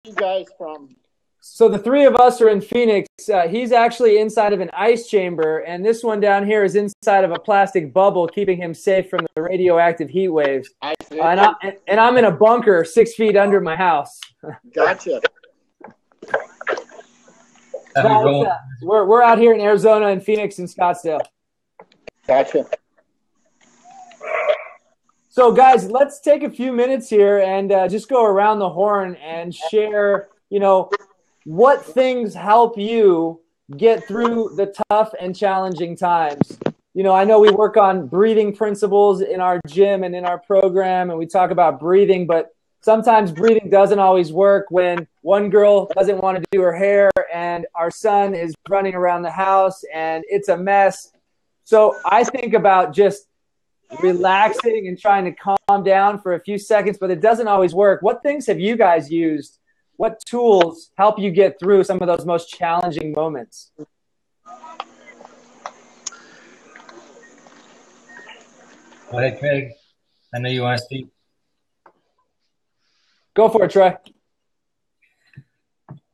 you guys from? So the three of us are in Phoenix. He's actually inside of an ice chamber, and this one down here is inside of a plastic bubble, keeping him safe from the radioactive heat waves. And I'm in a bunker 6 feet under my house. Gotcha. We're out here in Arizona and Phoenix and Scottsdale. Gotcha. So, guys, let's take a few minutes here and just go around the horn and share, what things help you get through the tough and challenging times. I know we work on breathing principles in our gym and in our program, and we talk about breathing, but sometimes breathing doesn't always work when one girl doesn't want to do her hair and our son is running around the house and it's a mess. So I think about just relaxing and trying to calm down for a few seconds, but it doesn't always work. What things have you guys used? What tools help you get through some of those most challenging moments? Go ahead, Craig. I know you want to speak. Go for it, Troy.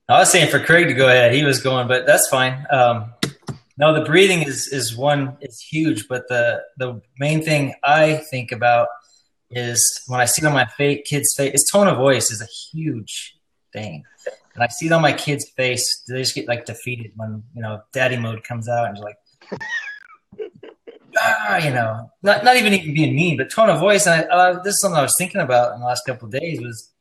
I was saying for Craig to go ahead. He was going, but that's fine. No, the breathing is huge, but the main thing I think about is when I see it on my kid's face, his tone of voice is a huge thing. And I see it on my kid's face, they just get like defeated when, daddy mode comes out and just like, not even being mean, but tone of voice. And this is something I was thinking about in the last couple of days was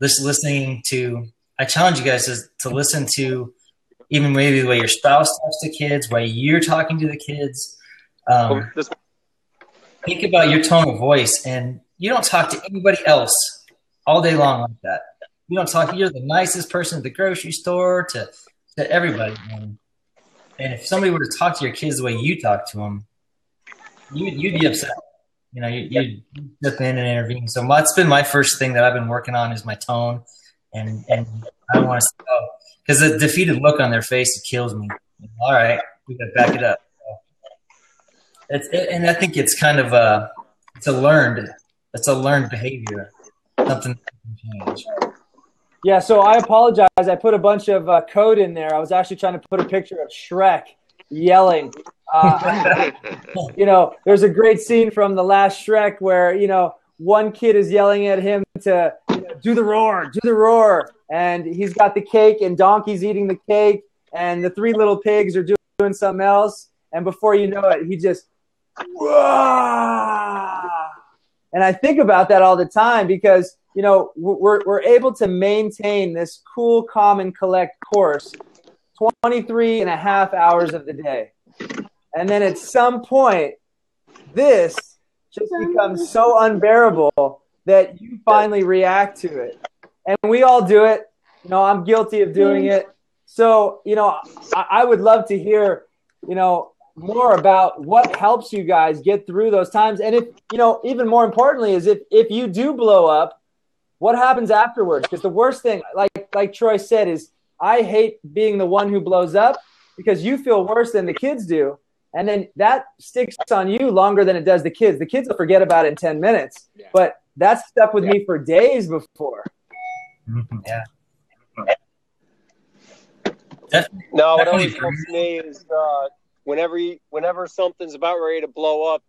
just listening to, I challenge you guys to listen to even maybe the way your spouse talks to kids, way you're talking to the kids. Think about your tone of voice, and you don't talk to anybody else all day long like that. You don't talk. You're the nicest person at the grocery store to everybody. And if somebody were to talk to your kids the way you talk to them, you'd be upset. You'd step in and intervene. So that's been my first thing that I've been working on is my tone, and I don't want to because the defeated look on their face, it kills me. All right, we got to back it up. And I think it's kind of a learned behavior, something that can change. Yeah, so I apologize. I put a bunch of code in there. I was actually trying to put a picture of Shrek yelling. There's a great scene from the last Shrek where, one kid is yelling at him to do the roar. And he's got the cake and Donkey's eating the cake and the three little pigs are doing something else. And before you know it, he just, wah! And I think about that all the time because, we're able to maintain this cool, calm, and collect course 23 and a half hours of the day. And then at some point, this just becomes so unbearable that you finally react to it. And we all do it. I'm guilty of doing it. So, I would love to hear, more about what helps you guys get through those times. And if, even more importantly is if you do blow up, what happens afterwards? Because the worst thing, like Troy said, is I hate being the one who blows up because you feel worse than the kids do. And then that sticks on you longer than it does the kids. The kids will forget about it in 10 minutes. Yeah. But that's stuck with me for days before. Yeah. No, what always helps me is whenever something's about ready to blow up,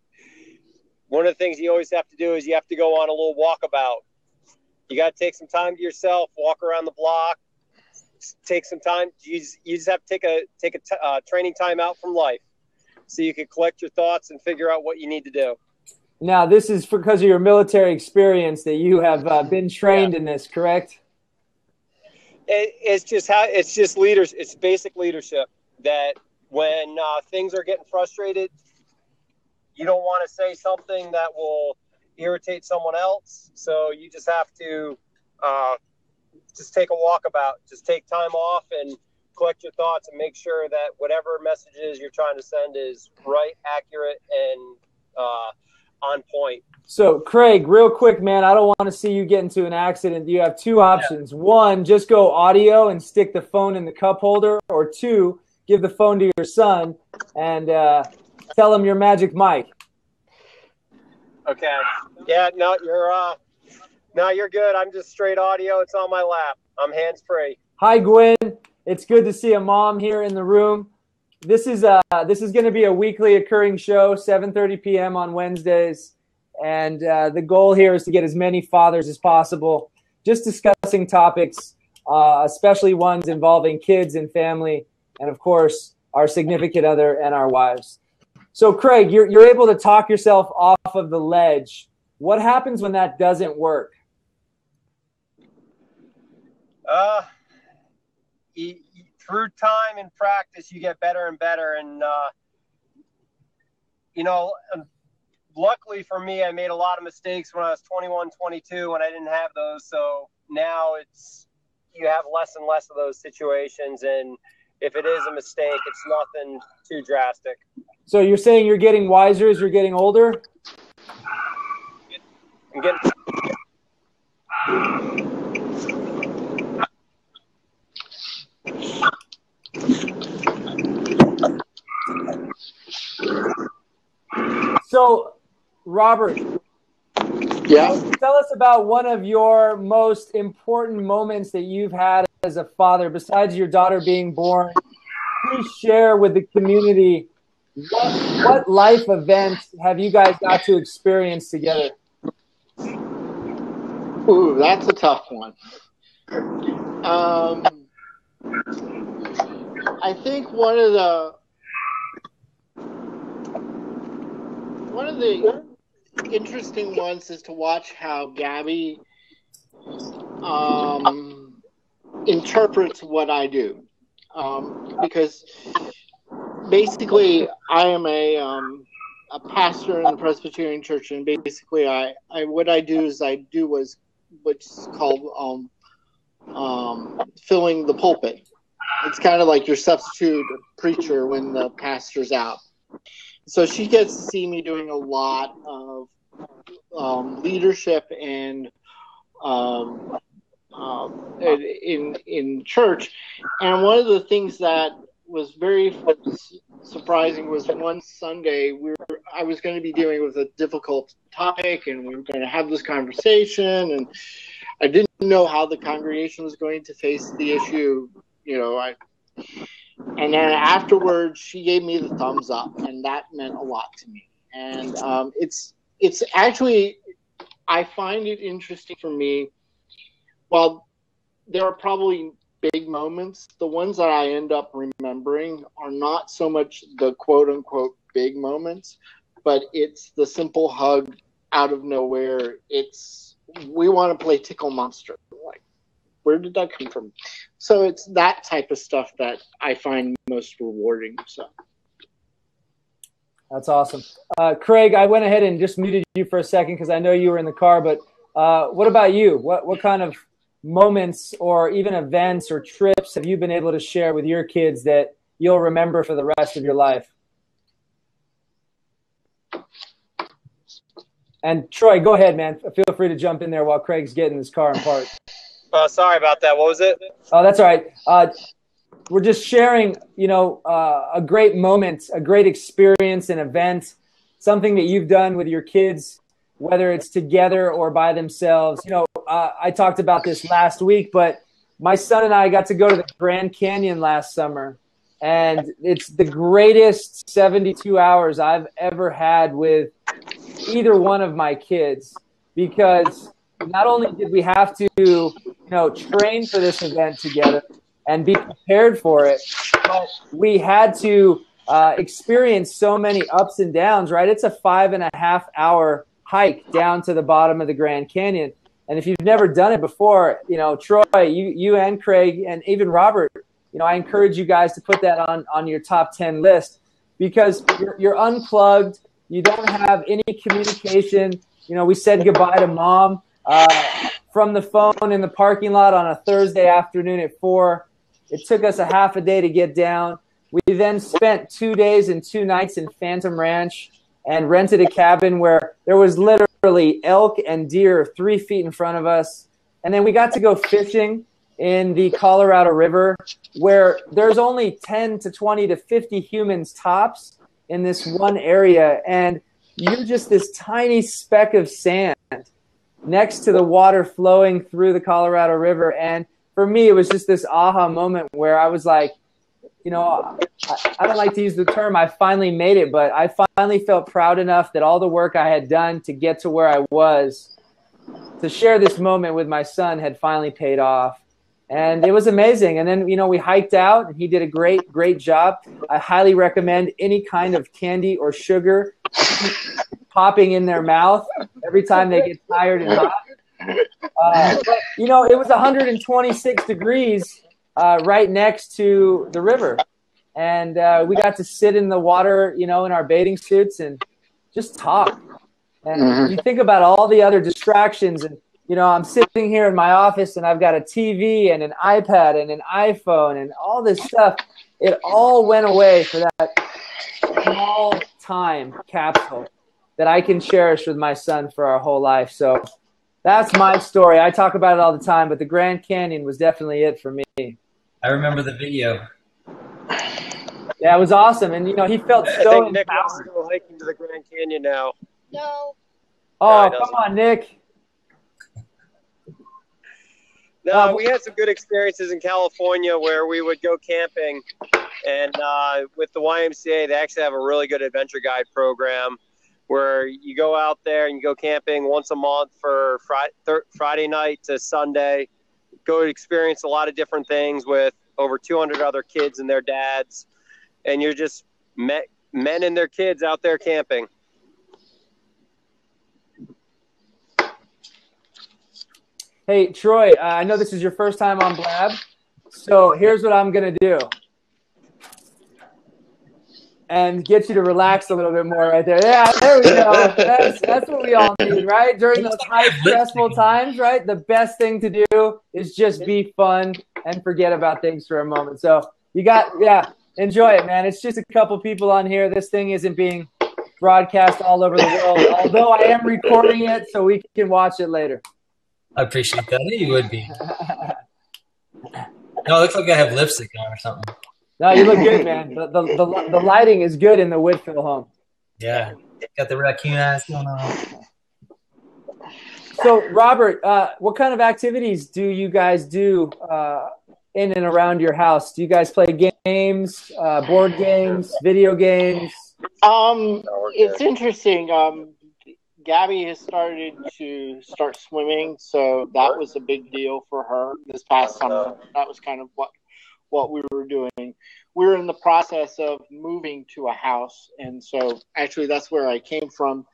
one of the things you always have to do is you have to go on a little walkabout. You got to take some time to yourself, walk around the block, take some time. You just have to take a training time out from life so you can collect your thoughts and figure out what you need to do. Now, this is because of your military experience that you have been trained in this, correct? It's just leaders. It's basic leadership that when things are getting frustrated, you don't want to say something that will irritate someone else. So you just have to just take a walkabout, just take time off and collect your thoughts and make sure that whatever messages you're trying to send is right, accurate, and on point. So, Craig, real quick, man, I don't want to see you get into an accident. You have two options. Yeah. One, just go audio and stick the phone in the cup holder. Or two, give the phone to your son and tell him your magic mic. Okay. Yeah, no, you're good. I'm just straight audio. It's on my lap. I'm hands-free. Hi, Gwen. It's good to see a mom here in the room. This is going to be a weekly occurring show, 7:30 p.m. on Wednesdays. And the goal here is to get as many fathers as possible, just discussing topics, especially ones involving kids and family, and, of course, our significant other and our wives. So, Craig, you're able to talk yourself off of the ledge. What happens when that doesn't work? Through time and practice, you get better and better. And, luckily for me, I made a lot of mistakes when I was 21, 22, and I didn't have those. So now you have less and less of those situations. And if it is a mistake, it's nothing too drastic. So you're saying you're getting wiser as you're getting older? I'm getting. So, Robert, Yeah. tell us about one of your most important moments that you've had as a father, besides your daughter being born. Please share with the community what life event have you guys got to experience together? Ooh, that's a tough one. I think one of the interesting ones is to watch how Gabby interprets what I do, because basically I am a pastor in the Presbyterian Church, and basically what I do is I do what's called filling the pulpit. It's kind of like your substitute preacher when the pastor's out. So she gets to see me doing a lot of leadership and in church. And one of the things that was very surprising was one Sunday I was going to be dealing with a difficult topic, and we were going to have this conversation, and I didn't know how the congregation was going to face the issue. And then afterwards, she gave me the thumbs up, and that meant a lot to me. And it's actually, I find it interesting for me. While there are probably big moments, the ones that I end up remembering are not so much the quote unquote big moments, but it's the simple hug out of nowhere. We want to play Tickle Monster. Like, where did that come from? So it's that type of stuff that I find most rewarding. So That's awesome. Craig, I went ahead and just muted you for a second because I know you were in the car, but what about you? What kind of moments or even events or trips have you been able to share with your kids that you'll remember for the rest of your life? And Troy, go ahead, man. Feel free to jump in there while Craig's getting his car in park. Sorry about that. What was it? Oh, that's all right. We're just sharing, a great moment, a great experience, an event, something that you've done with your kids, whether it's together or by themselves. I talked about this last week, but my son and I got to go to the Grand Canyon last summer, and it's the greatest 72 hours I've ever had with either one of my kids, because not only did we have to, train for this event together and be prepared for it, but we had to experience so many ups and downs, right? It's a 5.5 hour hike down to the bottom of the Grand Canyon. And if you've never done it before, Troy, you and Craig, and even Robert, I encourage you guys to put that on your top 10 list, because you're unplugged. You don't have any communication. We said goodbye to Mom from the phone in the parking lot on a Thursday afternoon at 4. It took us a half a day to get down. We then spent 2 days and 2 nights in Phantom Ranch and rented a cabin where there was literally elk and deer 3 feet in front of us. And then we got to go fishing in the Colorado River, where there's only 10 to 20 to 50 humans tops in this one area. And you're just this tiny speck of sand next to the water flowing through the Colorado River. And for me, it was just this aha moment where I was like, you know, I don't like to use the term I finally made it, but I finally felt proud enough that all the work I had done to get to where I was, to share this moment with my son, had finally paid off. And it was amazing. And then, you know, we hiked out and he did a great job. I highly recommend any kind of candy or sugar popping in their mouth every time they get tired and hot. But, you know, it was 126 degrees right next to the river. And we got to sit in the water, you know, in our bathing suits and just talk. And you think about all the other distractions. And, you know, I'm sitting here in my office and I've got a TV and an iPad and an iPhone and all this stuff. It all went away for that small time capsule that I can cherish with my son for our whole life. So that's my story. I talk about it all the time, but the Grand Canyon was definitely it for me. I remember the video. Yeah, it was awesome. And, you know, he felt so I think Nick wants to empowered. go hiking to the Grand Canyon now. No. Oh, come on, Nick. No, we had some good experiences in California where we would go camping. And with the YMCA, they actually have a really good adventure guide program where you go out there and you go camping once a month for Friday night to Sunday. Go experience a lot of different things with over 200 other kids and their dads. And you're just men and their kids out there camping. Hey, Troy, I know this is your first time on Blab, so here's what I'm going to do. And get you to relax a little bit more right there. Yeah, there we go. That's what we all need, right? During those high stressful times, right? The best thing to do is just be fun and forget about things for a moment. So enjoy it, man. It's just a couple people on here. This thing isn't being broadcast all over the world, although I am recording it so we can watch it later. I appreciate that. I knew you would be. No, it looks like I have lipstick on or something. No, you look good, man. The lighting is good in the Whitfill home. Yeah. Got the raccoon eyes going on. So, Robert, what kind of activities do you guys do in and around your house? Do you guys play games, board games, video games? It's interesting. Gabby has started to start swimming, so that was a big deal for her this past summer. That was kind of what we were doing. We were in the process of moving to a house, and so actually that's where I came from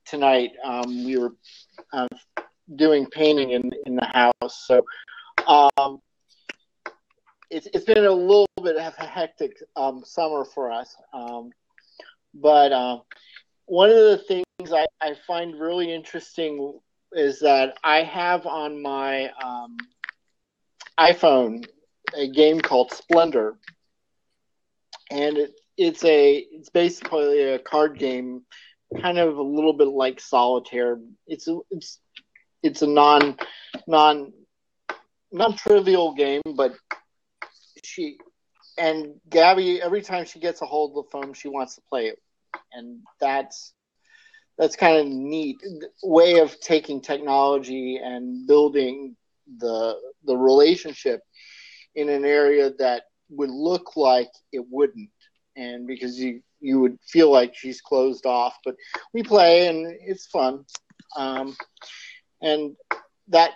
tonight. We were doing painting in the house, so it's been a little bit of a hectic summer for us. But one of the things I find really interesting is that I have on my iPhone a game called Splendor, and it's basically a card game, kind of a little bit like solitaire. It's a non-trivial game, but Gabby, every time she gets a hold of the phone, she wants to play it, and that's kind of neat way of taking technology and building the relationship in an area that would look like it wouldn't, and because you would feel like she's closed off, but we play and it's fun, and that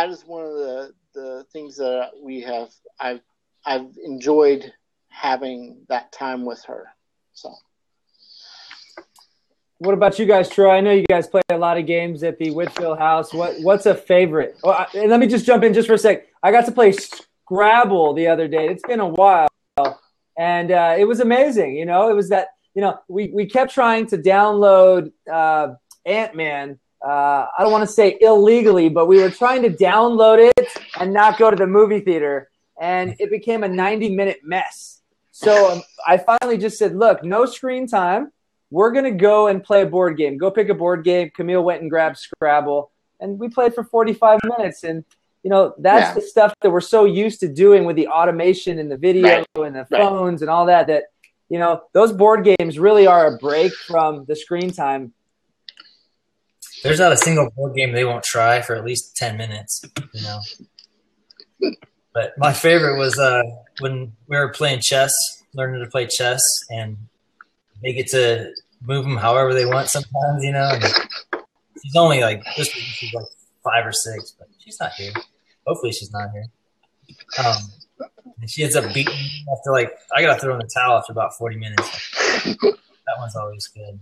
is one of the things that I've enjoyed having that time with her. So. What about you guys, Troy? I know you guys play a lot of games at the Whitfill house. What's a favorite? And let me just jump in just for a sec. I got to play Scrabble the other day. It's been a while, and it was amazing. You know, it was that, you know, we kept trying to download Ant-Man. I don't want to say illegally, but we were trying to download it and not go to the movie theater, and it became a 90-minute mess. So I finally just said, look, no screen time. We're going to go and play a board game. Go pick a board game. Camille went and grabbed Scrabble, and we played for 45 minutes. And, you know, that's the stuff that we're so used to doing with the automation and the video and the phones and all that, you know, those board games really are a break from the screen time. There's not a single board game they won't try for at least 10 minutes, you know. But my favorite was when we were playing chess, learning to play chess, and they get to move them however they want sometimes, you know. And she's only like, this week she's like 5 or 6, but she's not here. Hopefully she's not here. And she ends up beating me after I got to throw in the towel after about 40 minutes. That one's always good.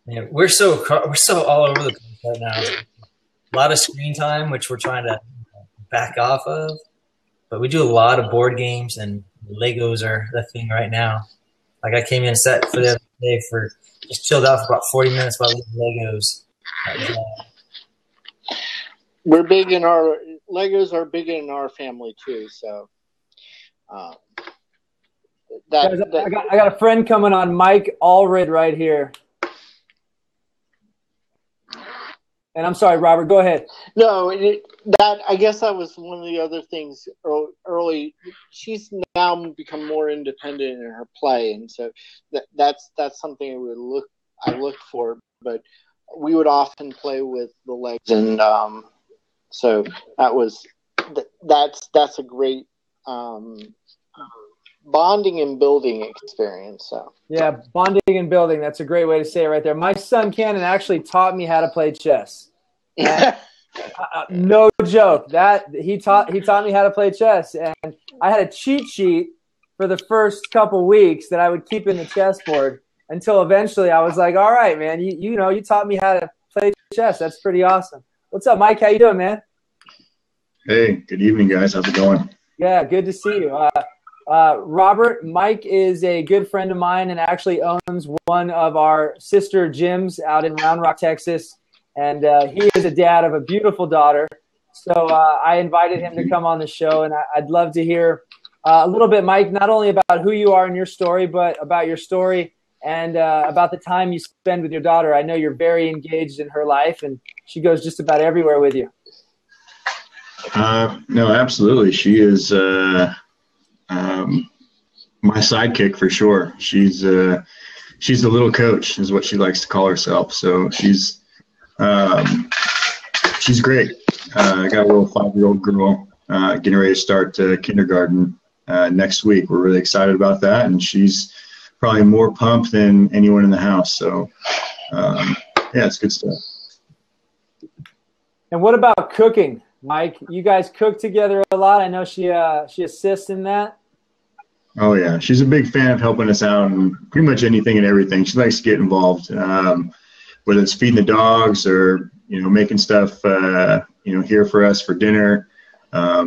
Man, we're so all over the place right now. A lot of screen time, which we're trying to back off of. But we do a lot of board games, and Legos are the thing right now. Like I came in set for the other day just chilled out for about 40 minutes while we did Legos. We're big in our Legos are big in our family too. So I got a friend coming on, Mike Allred, right here. And I'm sorry, Robert, go ahead. No, I guess that was one of the other things early. She's now become more independent in her play, and so that's something I look for. But we would often play with the legs, and so that's a great bonding and building experience. So yeah, bonding and building. That's a great way to say it right there. My son Cannon actually taught me how to play chess. No joke. That he taught me how to play chess, and I had a cheat sheet for the first couple weeks that I would keep in the chessboard until eventually I was like, "All right, man, you taught me how to play chess. That's pretty awesome." What's up, Mike? How you doing, man? Hey, good evening, guys. How's it going? Yeah, good to see you. Robert, Mike is a good friend of mine and actually owns one of our sister gyms out in Round Rock, Texas. And he is a dad of a beautiful daughter. So I invited him to come on the show, and I'd love to hear a little bit, Mike, not only about who you are in your story, but about your story and about the time you spend with your daughter. I know you're very engaged in her life, and she goes just about everywhere with you. No, absolutely. She is my sidekick for sure. She's the little coach is what she likes to call herself. So she's great. I got a little 5-year-old girl getting ready to start kindergarten next week. We're really excited about that, and she's probably more pumped than anyone in the house. So yeah, it's good stuff. And what about cooking, Mike? You guys cook together a lot. I know she assists in that. Oh yeah, she's a big fan of helping us out in pretty much anything and everything. She likes to get involved, whether it's feeding the dogs or making stuff here for us for dinner.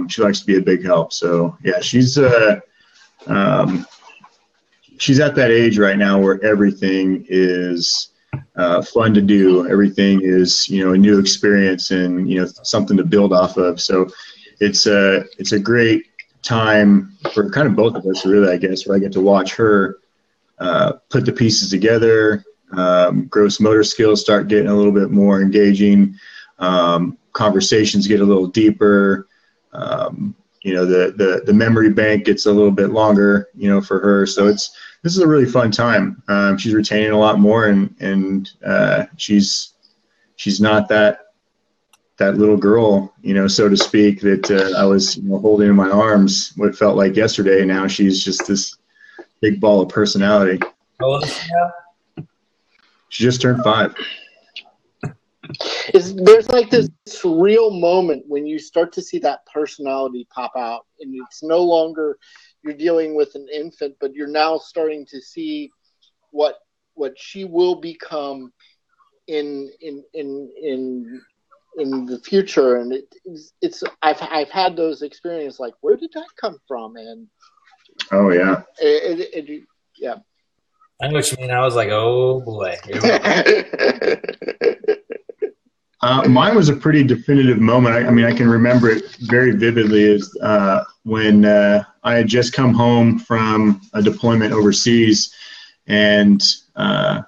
She likes to be a big help. So yeah, she's at that age right now where everything is fun to do. Everything is a new experience and something to build off of. So it's a great time for kind of both of us, really, I guess, where I get to watch her put the pieces together, gross motor skills start getting a little bit more engaging, conversations get a little deeper, the memory bank gets a little bit longer, for her. So this is a really fun time. She's retaining a lot more, and she's not that little girl, so to speak, that I was holding in my arms what felt like yesterday. Now she's just this big ball of personality. How old is she now? She just turned 5. There's like this real moment when you start to see that personality pop out, and it's no longer you're dealing with an infant, but you're now starting to see what she will become in the future. And it's I've had those experiences like, where did that come from? And oh yeah, yeah. I know what you mean. I was like, oh boy. Mine was a pretty definitive moment. I can remember it very vividly. Is when I had just come home from a deployment overseas, and my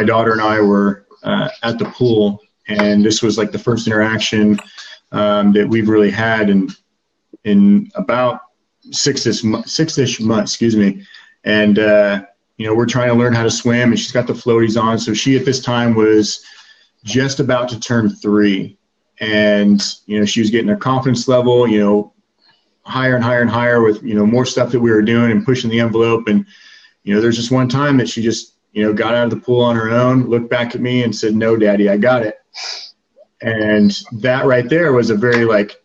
daughter and I were at the pool, and this was like the first interaction that we've really had in about six-ish months, excuse me. And we're trying to learn how to swim, and she's got the floaties on. So she at this time was just about to turn 3, and, you know, she was getting her confidence level, you know, higher and higher and higher with, you know, more stuff that we were doing and pushing the envelope. And, you know, there's just one time that she just, you know, got out of the pool on her own, looked back at me and said, "No, Daddy, I got it." And that right there was a very like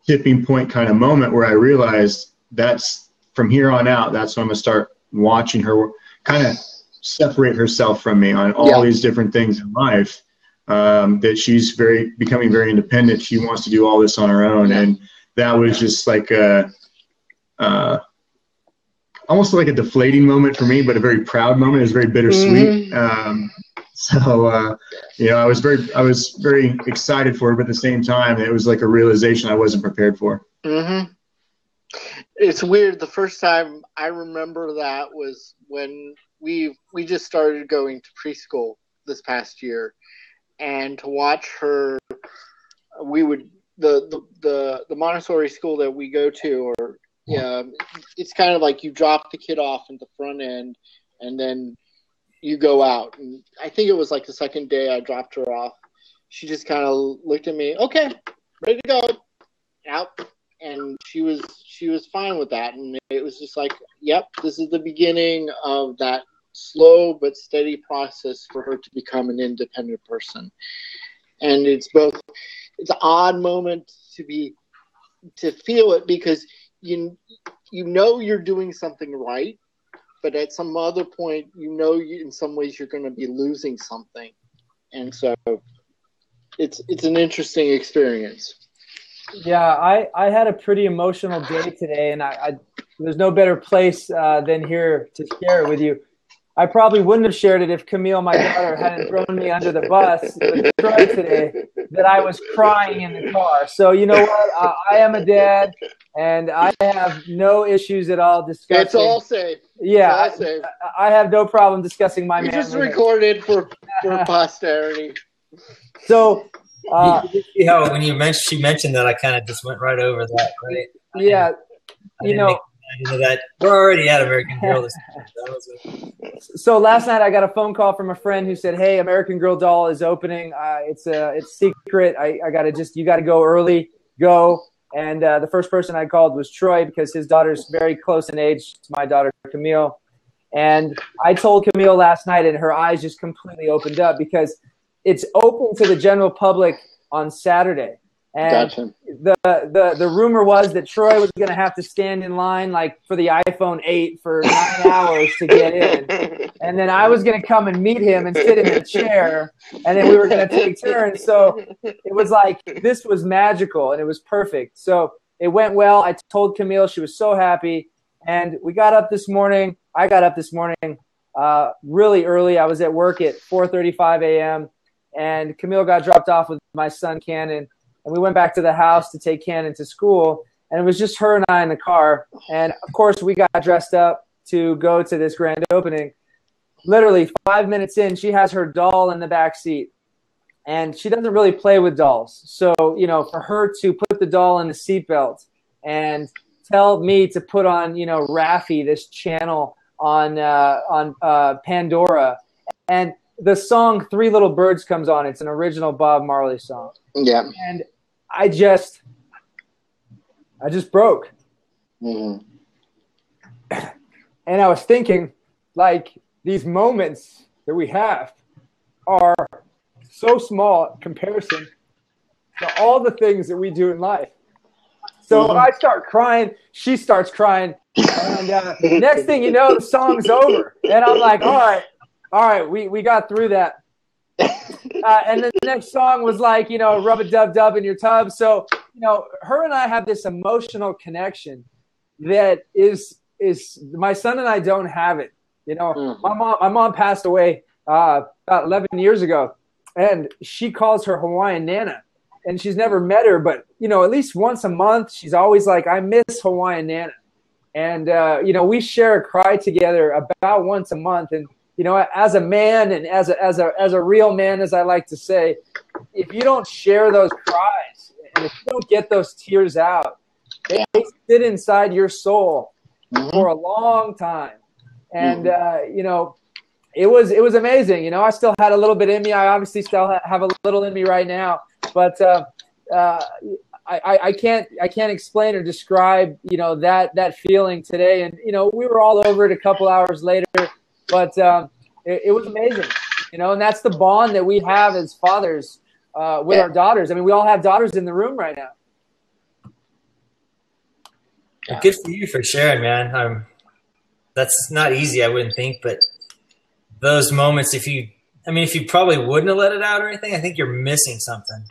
tipping point kind of moment where I realized that's from here on out, that's when I'm going to start watching her kind of separate herself from me on all these different things in life. That she's becoming very independent. She wants to do all this on her own. And that was just like almost like a deflating moment for me, but a very proud moment. It was very bittersweet. You know, I was very excited for it, but at the same time, it was like a realization I wasn't prepared for. Mm-hmm. It's weird. The first time I remember that was when we just started going to preschool this past year, and to watch her, the Montessori school that we go to, or it's kind of like you drop the kid off at the front end, and then you go out. And I think it was like the second day I dropped her off, she just kind of looked at me, "Okay, ready to go," out, and she was fine with that. And it was just like, yep, this is the beginning of that slow but steady process for her to become an independent person. And it's an odd moment to feel it, because you know you're doing something right, but at some other point, you know, in some ways you're going to be losing something. And so it's an interesting experience. Yeah, I had a pretty emotional day today, and there's no better place than here to share it with you. I probably wouldn't have shared it if Camille, my daughter, hadn't thrown me under the bus with Troy today, that I was crying in the car. So you know what? I am a dad, and I have no issues at all discussing. It's all safe. Yeah, it's all safe. I have no problem discussing my manhood. We just recorded for posterity. So, you see how when she mentioned that, I kind of just went right over that, right? Yeah, you know. That we're already at American Girl. So last night I got a phone call from a friend who said, "Hey, American Girl doll is opening. It's secret. You got to go early. Go." And the first person I called was Troy, because his daughter's very close in age to my daughter Camille. And I told Camille last night, and her eyes just completely opened up, because it's open to the general public on Saturday. And gotcha. The rumor was that Troy was going to have to stand in line like for the iPhone 8 for 9 hours to get in. And then I was going to come and meet him and sit in a chair, and then we were going to take turns. So it was like, this was magical, and it was perfect. So it went well. I told Camille, she was so happy. And we got up this morning. I got up this morning really early. I was at work at 4:35 a.m. and Camille got dropped off with my son, Cannon. And we went back to the house to take Cannon to school, and it was just her and I in the car. And, of course, we got dressed up to go to this grand opening. Literally 5 minutes in, she has her doll in the back seat, and she doesn't really play with dolls. So, you know, for her to put the doll in the seatbelt and tell me to put on, you know, Raffi, this channel on Pandora, and the song "Three Little Birds" comes on. It's an original Bob Marley song. Yeah. And I just broke. Mm-hmm. And I was thinking, like, these moments that we have are so small in comparison to all the things that we do in life. So I start crying, she starts crying, and next thing you know, the song's over. And I'm like, all right, we got through that. And then the next song was like, you know, rub-a-dub-dub in your tub. So, you know, her and I have this emotional connection that is my son and I don't have it. You know, my mom passed away about 11 years ago, and she calls her Hawaiian Nana. And she's never met her, but, you know, at least once a month, she's always like, "I miss Hawaiian Nana." And, you know, we share a cry together about once a month. And, you know, as a man and as a real man, as I like to say, if you don't share those cries and if you don't get those tears out, they sit inside your soul for a long time. And, you know, it was amazing. You know, I still had a little bit in me. I obviously still have a little in me right now. But I can't explain or describe, that feeling today. And, we were all over it a couple hours later, but it was amazing, and that's the bond that we have as fathers with our daughters. I mean, we all have daughters in the room right now. Well, good for you for sharing, man. That's not easy, I wouldn't think, but those moments, if you probably wouldn't have let it out or anything, I think you're missing something.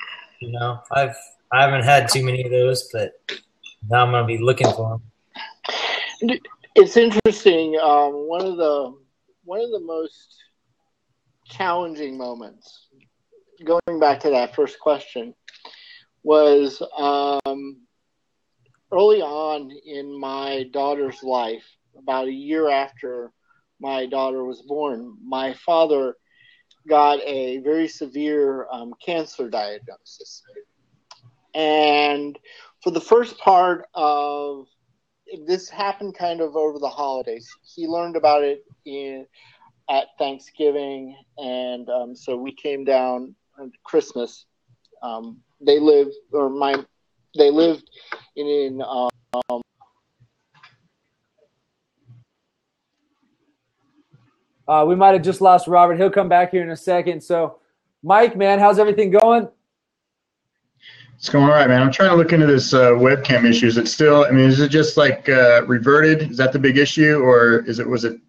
I haven't had too many of those, but now I'm going to be looking for them. It's interesting. One of the most challenging moments, going back to that first question, was early on in my daughter's life, about a year after my daughter was born. My father got a very severe cancer diagnosis. And for the first part of this happened kind of over the holidays. He learned about it at Thanksgiving, and so we came down on Christmas. They lived in we might have just lost Robert. He'll come back here in a second. So, Mike, man, how's everything going? It's going all right, man. I'm trying to look into this webcam issue. Is it still, is it just like reverted? Is that the big issue, or was it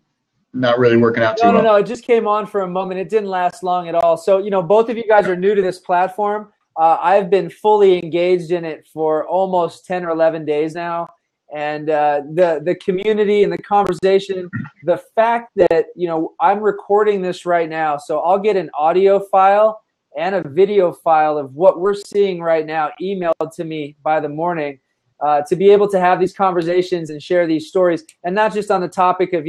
not really working out too well? No. It just came on for a moment. It didn't last long at all. So, both of you guys are new to this platform. I've been fully engaged in it for almost 10 or 11 days now. And the community and the conversation, the fact that, I'm recording this right now, so I'll get an audio file and a video file of what we're seeing right now emailed to me by the morning to be able to have these conversations and share these stories. And not just on the topic of,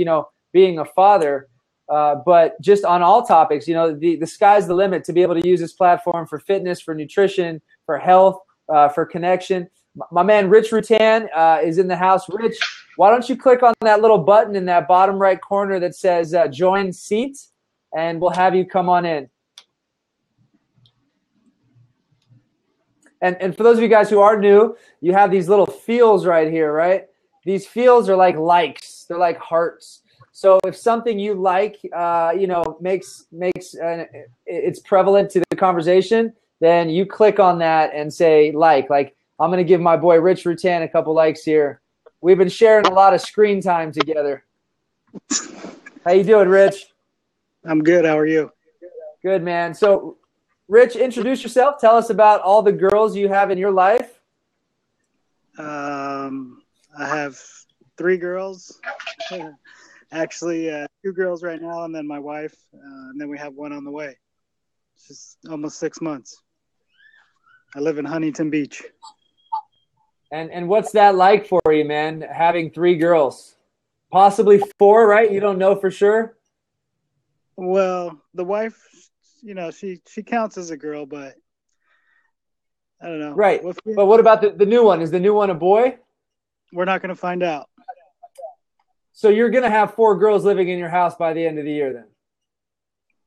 being a father, but just on all topics. The sky's the limit to be able to use this platform for fitness, for nutrition, for health, for connection. My man Rich Rotan is in the house. Rich, why don't you click on that little button in that bottom right corner that says join seat, and we'll have you come on in. And for those of you guys who are new, you have these little fields right here, right? These fields are like likes. They're like hearts. So if something you like, makes it's prevalent to the conversation, then you click on that and say like I'm going to give my boy Rich Rotan a couple likes here. We've been sharing a lot of screen time together. How you doing, Rich? I'm good. How are you? Good, man. So, Rich, introduce yourself. Tell us about all the girls you have in your life. I have 3 girls. Actually, 2 girls right now, and then my wife, and then we have 1 on the way. It's just almost 6 months. I live in Huntington Beach. And what's that like for you, man, having 3 girls? Possibly 4, right? You don't know for sure? Well, the wife, she counts as a girl, but I don't know. Right. But what about the new one? Is the new one a boy? We're not going to find out. So you're going to have 4 girls living in your house by the end of the year then?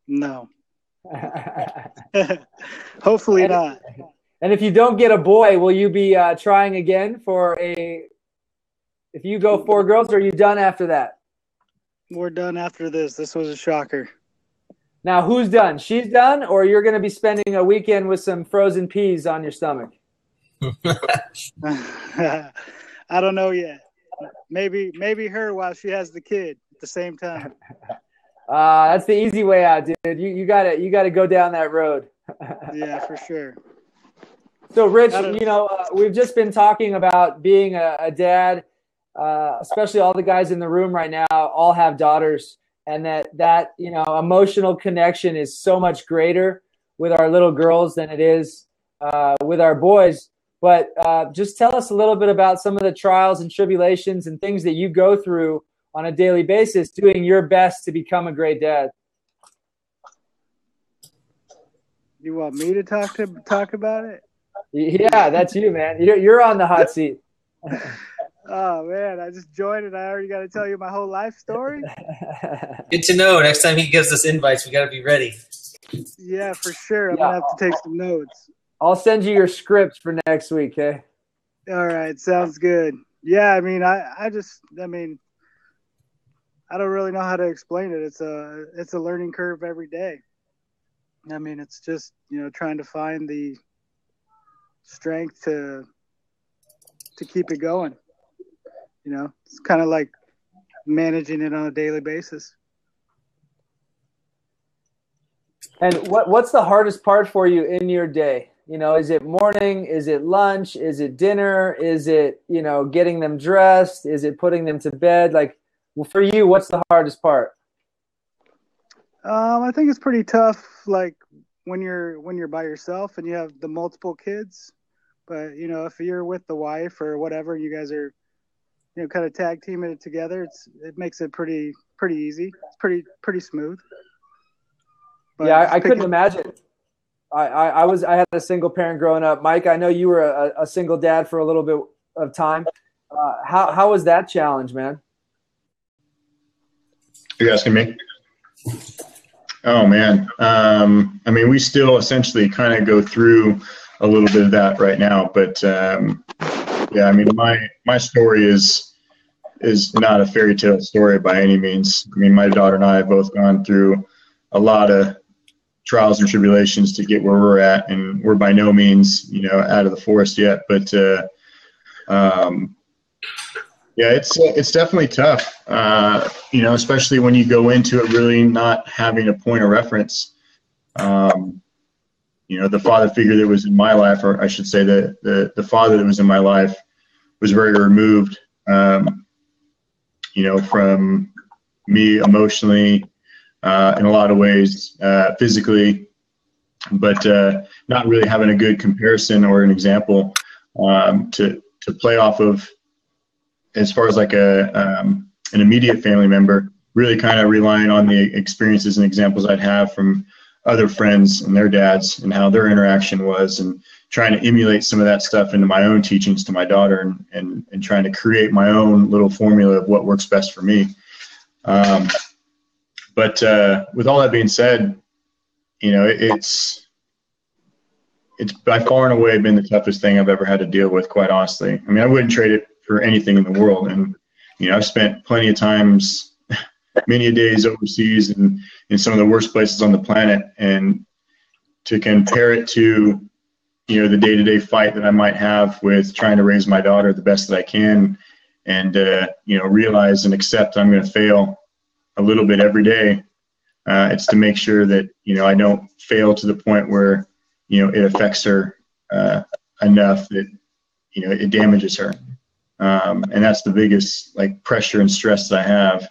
No. Hopefully not. And if you don't get a boy, will you be trying again for if you go 4 girls, or are you done after that? We're done after this. This was a shocker. Now, who's done? She's done, or you're going to be spending a weekend with some frozen peas on your stomach? I don't know yet. Maybe her while she has the kid at the same time. That's the easy way out, dude. You gotta go down that road. Yeah, for sure. So, Rich, we've just been talking about being a dad, especially all the guys in the room right now all have daughters, and that emotional connection is so much greater with our little girls than it is with our boys. But just tell us a little bit about some of the trials and tribulations and things that you go through on a daily basis, doing your best to become a great dad. You want me to talk about it? Yeah, that's you, man. You're on the hot seat. Oh, man, I just joined and I already got to tell you my whole life story? Good to know. Next time he gives us invites, we got to be ready. Yeah, for sure. I'm going to have to take some notes. I'll send you your scripts for next week. Okay. All right, sounds good. Yeah, I mean, I don't really know how to explain it. It's a learning curve every day. I mean, it's just, trying to find the strength to keep it going. It's kind of like managing it on a daily basis. And what's the hardest part for you in your day? Is it morning? Is it lunch? Is it dinner? Is it, getting them dressed? Is it putting them to bed? Like, well, for you, what's the hardest part? I think it's pretty tough, like when you're by yourself and you have the multiple kids. But if you're with the wife or whatever, you guys are, kind of tag teaming it together. It makes it pretty easy. It's pretty smooth. But yeah, I couldn't imagine. I had a single parent growing up. Mike, I know you were a single dad for a little bit of time. How was that challenge, man? Are you asking me? Oh man. I mean, we still essentially kind of go through a little bit of that right now, but yeah, I mean, my story is not a fairy tale story by any means. I mean, my daughter and I have both gone through a lot of trials and tribulations to get where we're at, and we're by no means, out of the forest yet. But yeah, it's definitely tough, especially when you go into it really not having a point of reference. The father figure that was in my life, or I should say the father that was in my life, was very removed, from me emotionally, in a lot of ways, physically, but not really having a good comparison or an example to play off of, as far as like an immediate family member. Really kind of relying on the experiences and examples I'd have from other friends and their dads and how their interaction was, and trying to emulate some of that stuff into my own teachings to my daughter, and trying to create my own little formula of what works best for me. But with all that being said, it's by far and away been the toughest thing I've ever had to deal with, quite honestly. I mean, I wouldn't trade it for anything in the world. And, I've spent plenty of times, many a days overseas and in some of the worst places on the planet. And to compare it to, the day-to-day fight that I might have with trying to raise my daughter the best that I can, and, realize and accept I'm going to fail a little bit every day. It's to make sure that, I don't fail to the point where, it affects her enough that, it damages her. And that's the biggest pressure and stress that I have.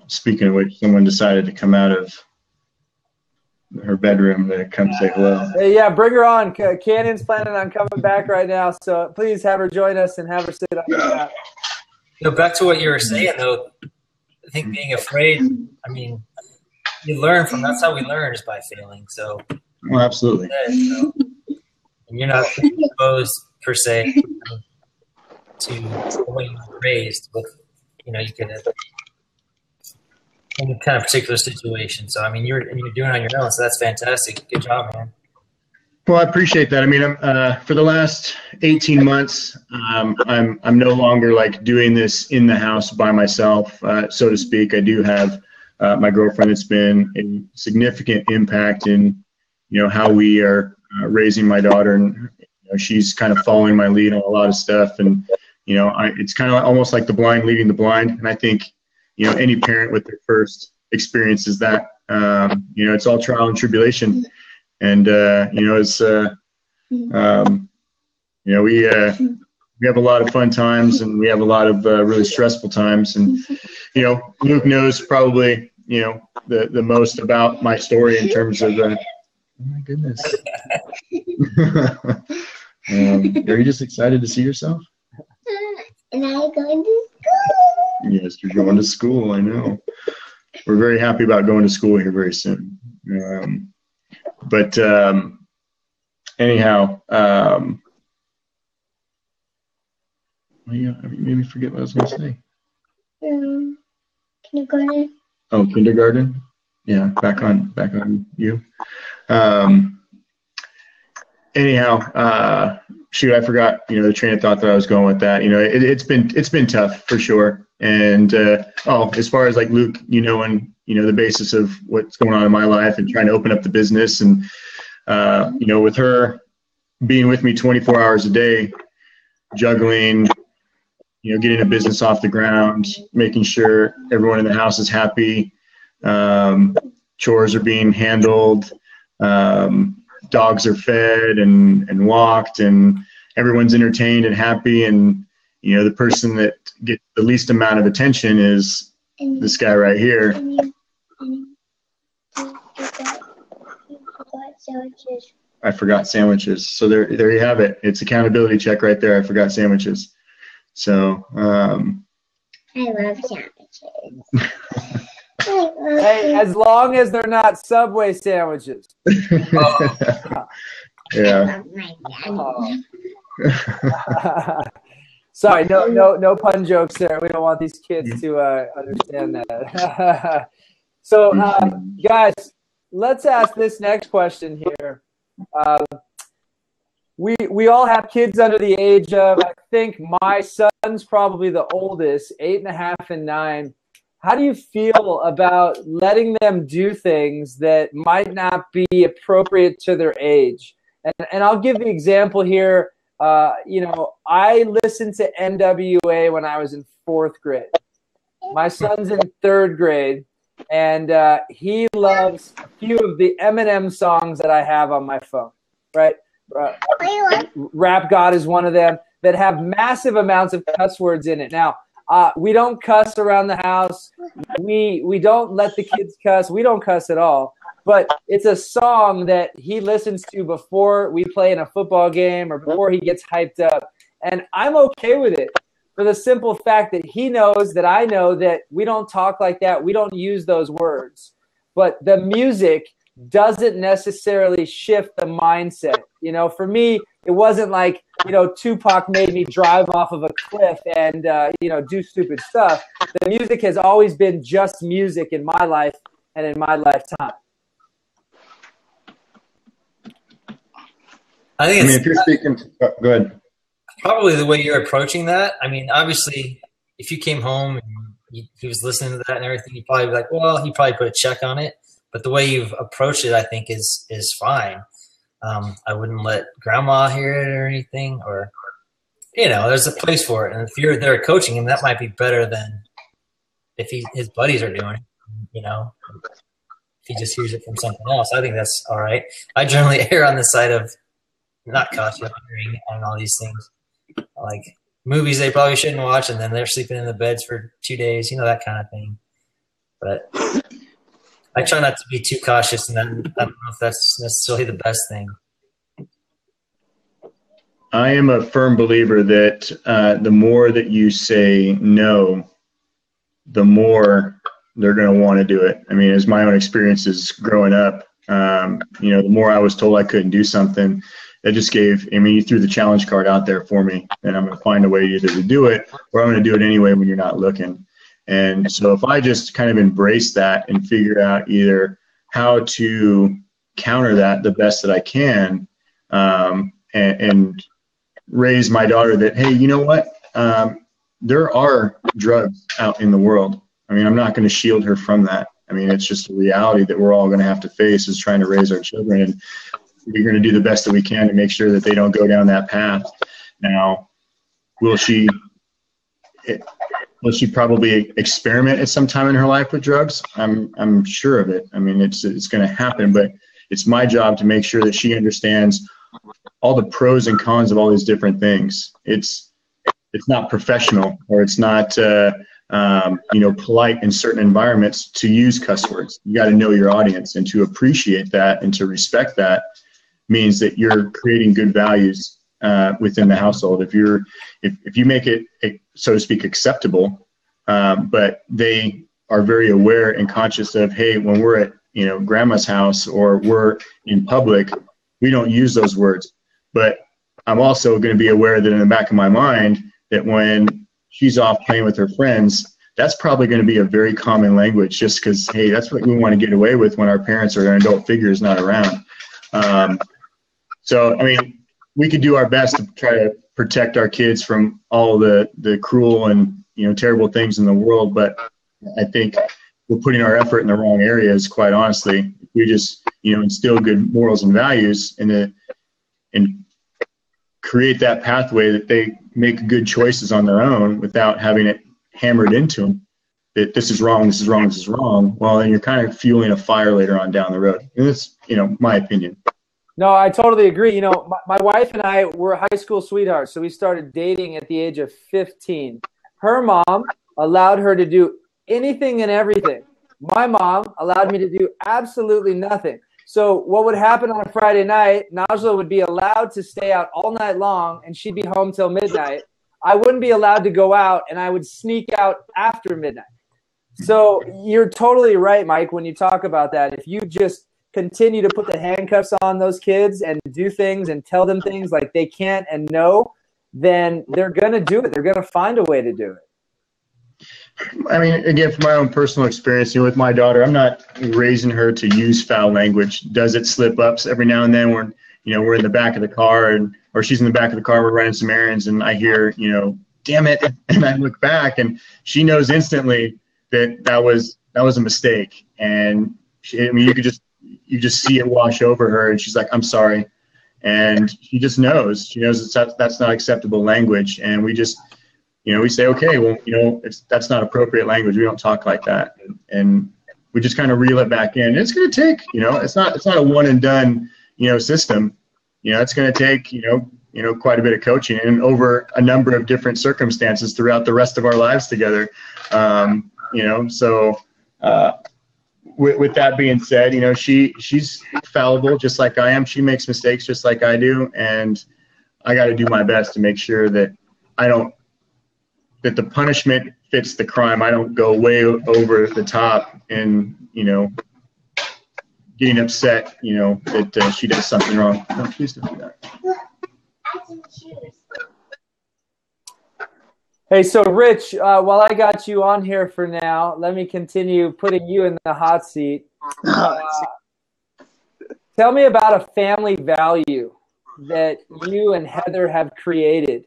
Speaking of which, someone decided to come out of her bedroom to come say hello. Hey, yeah, bring her on. Canyon's planning on coming back right now, so please have her join us and have her sit on your lap. Back to what you were saying, though, I think being afraid, I mean, you learn from, that's how we learn, is by failing. So, well, absolutely. And you're not exposed, per se, to the way you were raised with, you can, in kind of particular situation. So, I mean, you're doing it on your own, so that's fantastic. Good job, man. Well, I appreciate that. I mean, for the last 18 months, I'm no longer doing this in the house by myself, so to speak. I do have my girlfriend that's been a significant impact in, how we are raising my daughter, and she's kind of following my lead on a lot of stuff. And it's kind of almost like the blind leading the blind. And I think any parent with their first experience is that it's all trial and tribulation. And it's we have a lot of fun times, and we have a lot of really stressful times. And Luke knows probably the most about my story in terms of oh my goodness. Are you just excited to see yourself? And I'm going to school. Yes, you're going to school. I know. We're very happy about going to school here very soon. But anyhow, yeah, I mean, maybe forget what I was going to say. Kindergarten. Oh, kindergarten. Yeah, back on you. anyhow, shoot, I forgot, the train of thought that I was going with that. It's been tough for sure. And, as far as like Luke, and, the basis of what's going on in my life and trying to open up the business and, with her being with me 24 hours a day, juggling, getting a business off the ground, making sure everyone in the house is happy, chores are being handled, dogs are fed and walked, and everyone's entertained and happy. And, the person that gets the least amount of attention is this guy right here. I forgot sandwiches. So there you have it. It's accountability check right there. I forgot sandwiches. So, I love sandwiches. Hey, as long as they're not Subway sandwiches. Yeah. Sorry, no pun jokes there. We don't want these kids to understand that. So, guys, let's ask this next question here. We all have kids under the age of, I think my son's probably the oldest, 8.5 and 9. How do you feel about letting them do things that might not be appropriate to their age? And I'll give the example here. I listened to NWA when I was in 4th grade. My son's in 3rd grade, and he loves a few of the Eminem songs that I have on my phone, right? Rap God is one of them that have massive amounts of cuss words in it. Now, we don't cuss around the house. We don't let the kids cuss. We don't cuss at all. But it's a song that he listens to before we play in a football game or before he gets hyped up. And I'm okay with it for the simple fact that he knows that I know that we don't talk like that. We don't use those words. But the music doesn't necessarily shift the mindset. For me, it wasn't like, Tupac made me drive off of a cliff and, do stupid stuff. The music has always been just music in my life and in my lifetime. I think if you're speaking, go ahead. Probably the way you're approaching that. I mean, obviously, if you came home and he was listening to that and everything, you'd probably be like, well, he probably put a check on it. But the way you've approached it, I think, is fine. I wouldn't let grandma hear it or anything, or there's a place for it. And if you're there coaching him, that might be better than if his buddies are doing it. If he just hears it from something else, I think that's all right. I generally err on the side of not cautious hearing on all these things, like movies they probably shouldn't watch, and then they're sleeping in the beds for 2 days, that kind of thing. But I try not to be too cautious, and then I don't know if that's necessarily the best thing. I am a firm believer that the more that you say no, the more they're going to want to do it. I mean, as my own experiences growing up, the more I was told I couldn't do something, that just you threw the challenge card out there for me, and I'm going to find a way either to do it or I'm going to do it anyway when you're not looking. And so if I just kind of embrace that and figure out either how to counter that the best that I can, and raise my daughter that, hey, you know what? There are drugs out in the world. I mean, I'm not going to shield her from that. I mean, it's just a reality that we're all going to have to face is trying to raise our children. And we're going to do the best that we can to make sure that they don't go down that path. Now, will she probably experiment at some time in her life with drugs? I'm sure of it. I mean, it's going to happen, but it's my job to make sure that she understands all the pros and cons of all these different things. It's not professional, or it's not polite in certain environments to use cuss words. You got to know your audience, and to appreciate that and to respect that means that you're creating good values within the household. If you make it, so to speak, acceptable, but they are very aware and conscious of, hey, when we're at grandma's house or we're in public, we don't use those words. But I'm also going to be aware that in the back of my mind that when she's off playing with her friends, that's probably going to be a very common language, just because, hey, that's what we want to get away with when our parents or our adult figure is not around. So, I mean, we could do our best to try to protect our kids from all the cruel and, terrible things in the world. But I think we're putting our effort in the wrong areas, quite honestly. If we just, instill good morals and values and create that pathway that they make good choices on their own without having it hammered into them that this is wrong, this is wrong, this is wrong. Well, then you're kind of fueling a fire later on down the road. And that's, my opinion. No, I totally agree. My wife and I were high school sweethearts, so we started dating at the age of 15. Her mom allowed her to do anything and everything. My mom allowed me to do absolutely nothing. So what would happen on a Friday night, Najla would be allowed to stay out all night long, and she'd be home till midnight. I wouldn't be allowed to go out, and I would sneak out after midnight. So you're totally right, Mike, when you talk about that. If you just continue to put the handcuffs on those kids and do things and tell them things like they can't and no, then they're going to do it. They're going to find a way to do it. I mean, again, from my own personal experience, with my daughter, I'm not raising her to use foul language. Does it slip ups every now and then when, we're in the back of the car or she's in the back of the car, we're running some errands and I hear, damn it. And I look back and she knows instantly that was a mistake. And you just see it wash over her and she's like, I'm sorry. And she just knows, that's not acceptable language. And we just, we say, okay, well, that's not appropriate language. We don't talk like that. And we just kind of reel it back in. And it's going to take, it's not a one and done, system. It's going to take, quite a bit of coaching and over a number of different circumstances throughout the rest of our lives together. With that being said, she's fallible just like I am. She makes mistakes just like I do. And I got to do my best to make sure that that the punishment fits the crime. I don't go way over the top and, getting upset, that she does something wrong. No, please don't do that. Hey, so Rich, while I got you on here for now, let me continue putting you in the hot seat. Tell me about a family value that you and Heather have created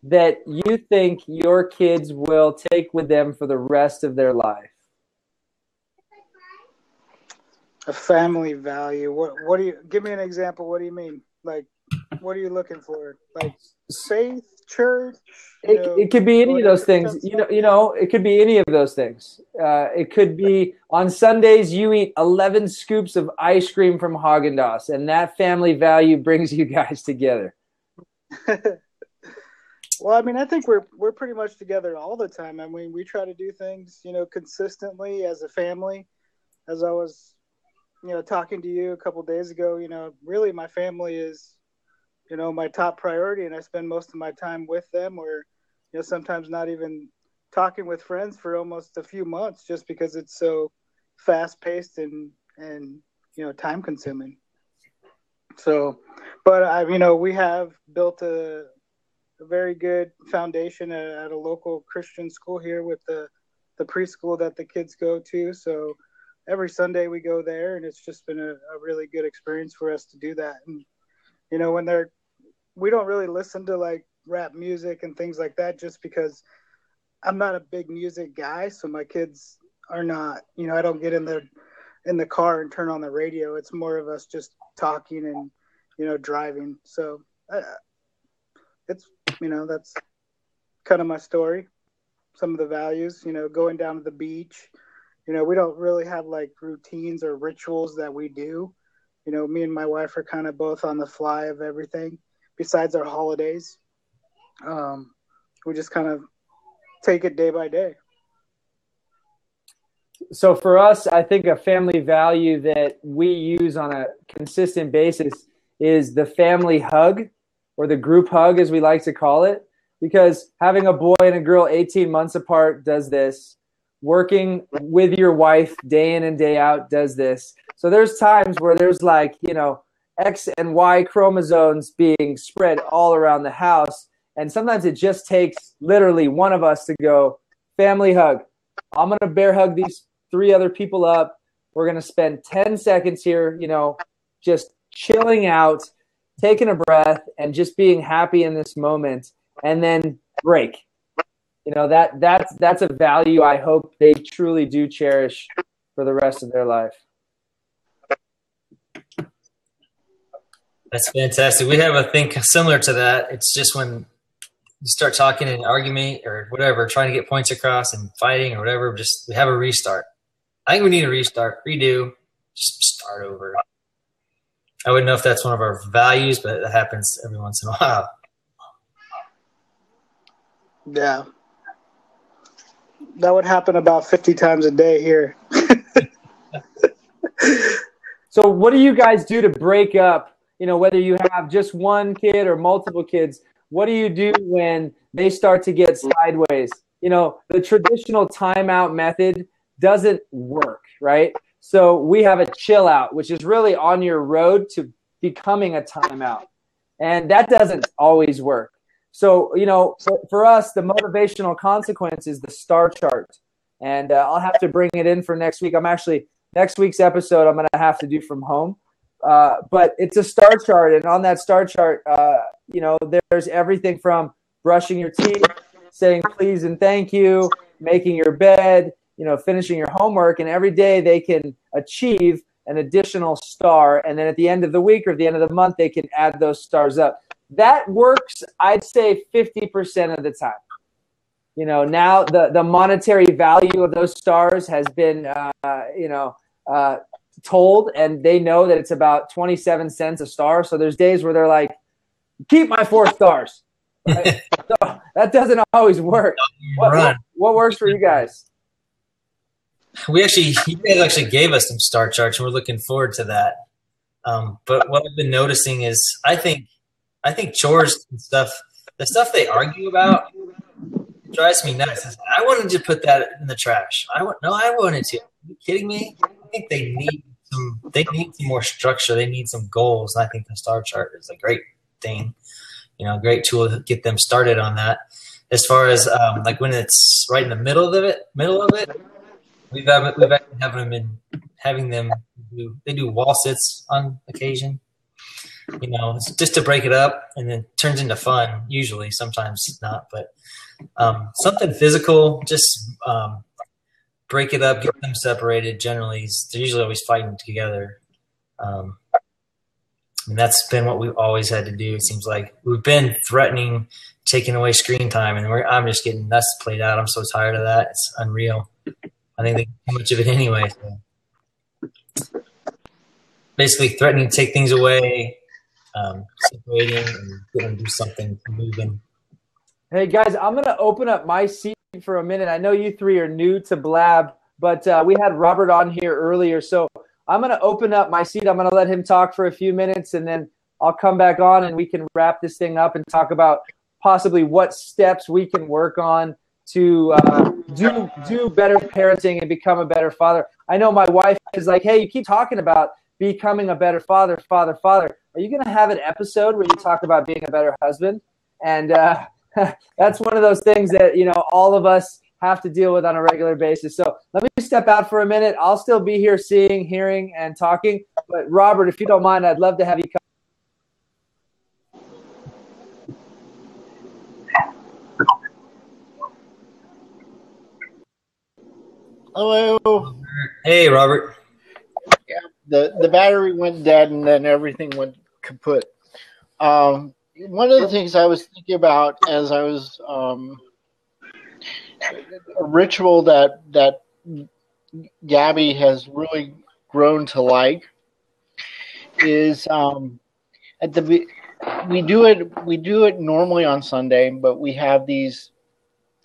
that you think your kids will take with them for the rest of their life. A family value. What do you give me an example? What do you mean? Like, what are you looking for? Like faith, church? It could be any of those things. It could be any of those things. It could be on Sundays you eat 11 scoops of ice cream from Haagen-Dazs, and that family value brings you guys together. Well, I mean, I think we're pretty much together all the time. I mean, we try to do things, consistently as a family. As I was, talking to you a couple days ago, really my family is, my top priority, and I spend most of my time with them, or, sometimes not even talking with friends for almost a few months, just because it's so fast paced and time consuming. So, but we have built a very good foundation at a local Christian school here with the preschool that the kids go to. So every Sunday we go there, and it's just been a really good experience for us to do that. And, we don't really listen to like rap music and things like that, just because I'm not a big music guy. So my kids are not, I don't get in the car and turn on the radio. It's more of us just talking and, driving. So it's, that's kind of my story. Some of the values, going down to the beach, we don't really have like routines or rituals that we do. Me and my wife are kind of both on the fly of everything besides our holidays. We just kind of take it day by day. So for us, I think a family value that we use on a consistent basis is the family hug, or the group hug as we like to call it, because having a boy and a girl 18 months apart does this. Working with your wife day in and day out does this. So there's times where there's like, X and Y chromosomes being spread all around the house. And sometimes it just takes literally one of us to go, family hug. I'm going to bear hug these 3 other people up. We're going to spend 10 seconds here, just chilling out, taking a breath and just being happy in this moment, and then break. That's a value I hope they truly do cherish for the rest of their life. That's fantastic. We have a thing similar to that. It's just when you start talking in an argument or whatever, trying to get points across and fighting or whatever, just we have a restart. I think we need a restart, redo, just start over. I wouldn't know if that's one of our values, but it happens every once in a while. Yeah. That would happen about 50 times a day here. So what do you guys do to break up, whether you have just one kid or multiple kids? What do you do when they start to get sideways? The traditional timeout method doesn't work, right? So we have a chill out, which is really on your road to becoming a timeout. And that doesn't always work. So, for us, the motivational consequence is the star chart. And I'll have to bring it in for next week. Next week's episode, I'm going to have to do from home. But it's a star chart. And on that star chart, there's everything from brushing your teeth, saying please and thank you, making your bed, finishing your homework. And every day they can achieve an additional star. And then at the end of the week or the end of the month, they can add those stars up. That works, I'd say, 50% of the time. Now the monetary value of those stars has been, told, and they know that it's about 27 cents a star. So there's days where they're like, keep my 4 stars. Right? So that doesn't always work. What works for you guys? You guys actually gave us some star charts, and we're looking forward to that. But what I've been noticing is I think chores and stuff, the stuff they argue about, drives me nuts. I wanted to put that in the trash. I wanted to. Are you kidding me? I think they need some more structure. They need some goals. And I think the star chart is a great thing, great tool to get them started on that. As far as like when it's right in the middle of it, we've actually having them do wall sits on occasion. It's just to break it up, and then it turns into fun. Usually, sometimes not, but something physical. Just break it up, get them separated. Generally, they're usually always fighting together, and that's been what we've always had to do. It seems like we've been threatening taking away screen time, and I'm just getting nuts played out. I'm so tired of that. It's unreal. I think they get too much of it anyway. So. Basically, threatening to take things away. Separating and get them to do something moving. Hey guys, I'm going to open up my seat for a minute. I know you three are new to Blab, but we had Robert on here earlier, so I'm going to open up my seat. I'm going to let him talk for a few minutes, and then I'll come back on and we can wrap this thing up and talk about possibly what steps we can work on to do better parenting and become a better father. I know my wife is like, hey, you keep talking about becoming a better father. Are you going to have an episode where you talk about being a better husband? And that's one of those things that, all of us have to deal with on a regular basis. So let me step out for a minute. I'll still be here seeing, hearing, and talking. But Robert, if you don't mind, I'd love to have you come. Hello. Hey, Robert. Yeah, the battery went dead, and then everything went kaput. One of the things I was thinking about as I was a ritual that Gabby has really grown to like is we do it normally on Sunday, but we have these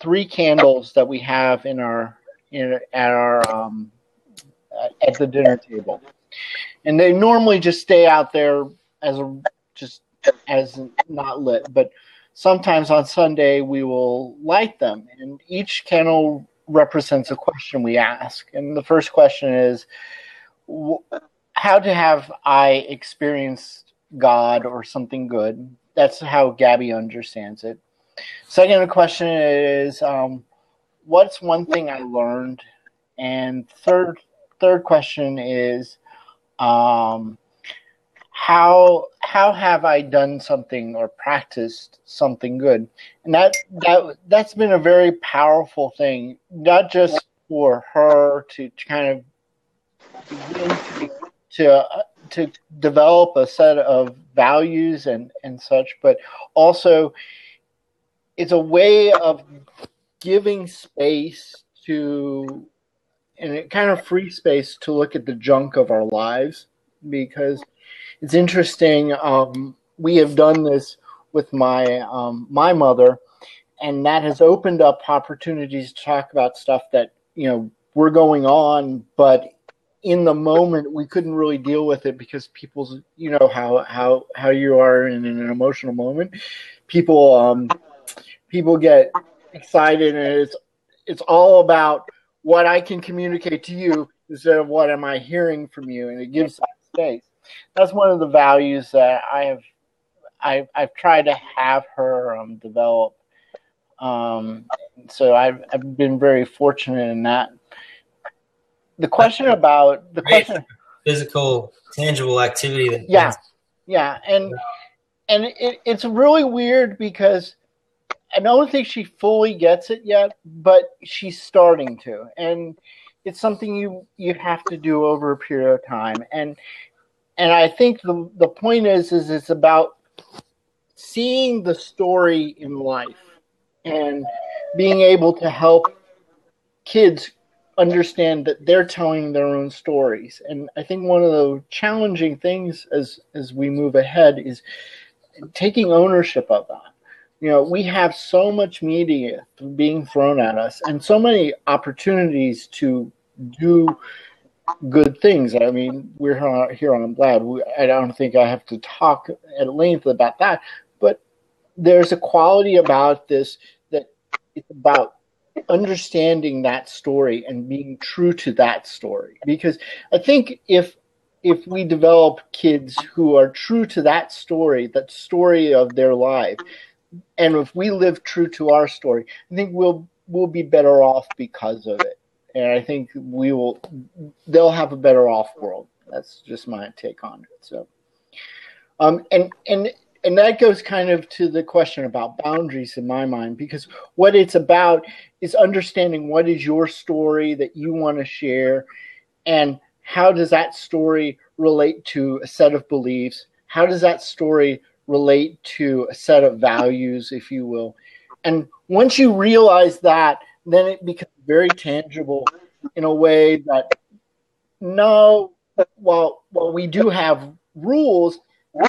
3 candles that we have at the dinner table, and they normally just stay out there as not lit, but sometimes on Sunday we will light them, and each candle represents a question we ask. And the first question is, how have I experienced God or something good? That's how Gabby understands it. Second question is, what's one thing I learned? And third question is, how how have I done something or practiced something good? And that's been a very powerful thing, not just for her to kind of begin to develop a set of values and such, but also it's a way of giving space to, and it kind of free space to look at the junk of our lives, because it's interesting. We have done this with my my mother, and that has opened up opportunities to talk about stuff that were going on, but in the moment we couldn't really deal with it because people's how you are in an emotional moment. People get excited, and it's all about what I can communicate to you instead of what am I hearing from you, and it gives that space. That's one of the values that I've tried to have her develop. So I've been very fortunate in that. The question about physical, tangible activity. And it's really weird because I don't think she fully gets it yet, but she's starting to, and it's something you have to do over a period of time. And I think the point is it's about seeing the story in life and being able to help kids understand that they're telling their own stories. And I think one of the challenging things as we move ahead is taking ownership of that. We have so much media being thrown at us and so many opportunities to do good things. I mean, we're here on Allred. I don't think I have to talk at length about that, but there's a quality about this that it's about understanding that story and being true to that story. Because I think if we develop kids who are true to that story of their life, and if we live true to our story, I think we'll be better off because of it. And I think they'll have a better off world. That's just my take on it. So, and that goes kind of to the question about boundaries in my mind, because what it's about is understanding what is your story that you want to share, and how does that story relate to a set of beliefs? How does that story relate to a set of values, if you will? And once you realize that, then it becomes very tangible in a way that, while we do have rules,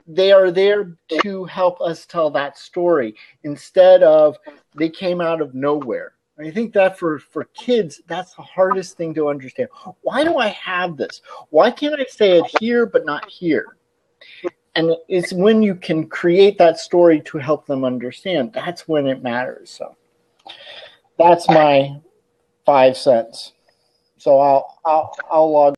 they are there to help us tell that story instead of they came out of nowhere. I think that for kids, that's the hardest thing to understand. Why do I have this? Why can't I say it here but not here? And it's when you can create that story to help them understand. That's when it matters. So that's my 5 cents. So I'll log.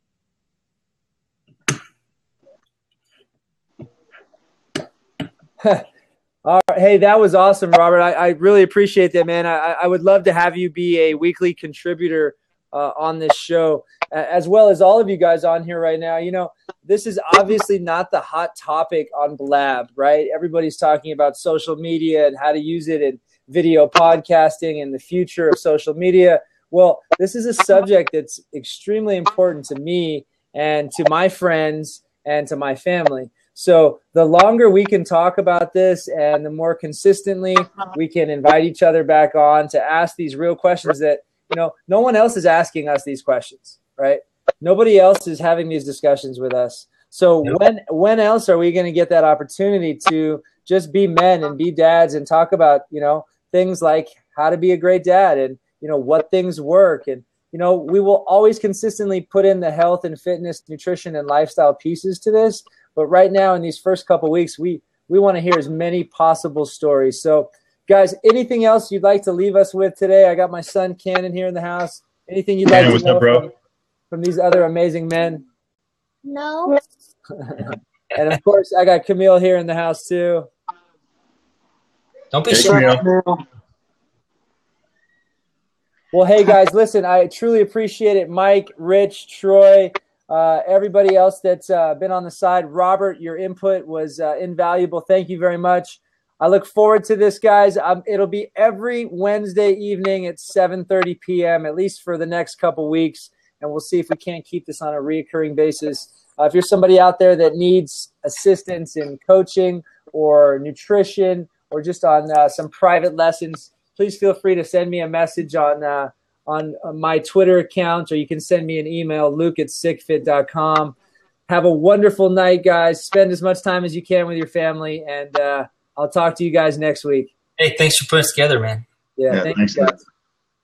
All right. Hey, that was awesome, Robert. I really appreciate that, man. I would love to have you be a weekly contributor on this show, as well as all of you guys on here right now. This is obviously not the hot topic on Blab, right? Everybody's talking about social media and how to use it in video podcasting and the future of social media. Well, this is a subject that's extremely important to me and to my friends and to my family. So the longer we can talk about this and the more consistently we can invite each other back on to ask these real questions that, no one else is asking us these questions, right? Nobody else is having these discussions with us. So when else are we going to get that opportunity to just be men and be dads and talk about, things like how to be a great dad and, what things work. And, we will always consistently put in the health and fitness, nutrition, and lifestyle pieces to this. But right now, in these first couple of weeks, we want to hear as many possible stories. So, guys, anything else you'd like to leave us with today? I got my son Cannon here in the house. Anything you'd like to know from these other amazing men? No. And, of course, I got Camille here in the house, too. Don't be shy. Well, hey, guys, listen, I truly appreciate it. Mike, Rich, Troy, Everybody else that's been on the side, Robert, your input was invaluable. Thank you very much. I look forward to this, guys. It'll be every Wednesday evening at 7:30 p.m., at least for the next couple weeks, and we'll see if we can't keep this on a reoccurring basis. If you're somebody out there that needs assistance in coaching or nutrition or just on some private lessons, please feel free to send me a message on my Twitter account, or you can send me an email, luke@sickfit.com. Have a wonderful night, guys. Spend as much time as you can with your family, and I'll talk to you guys next week. Hey, thanks for putting us together, man. Yeah, thanks, guys.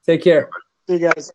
Take care. See you guys.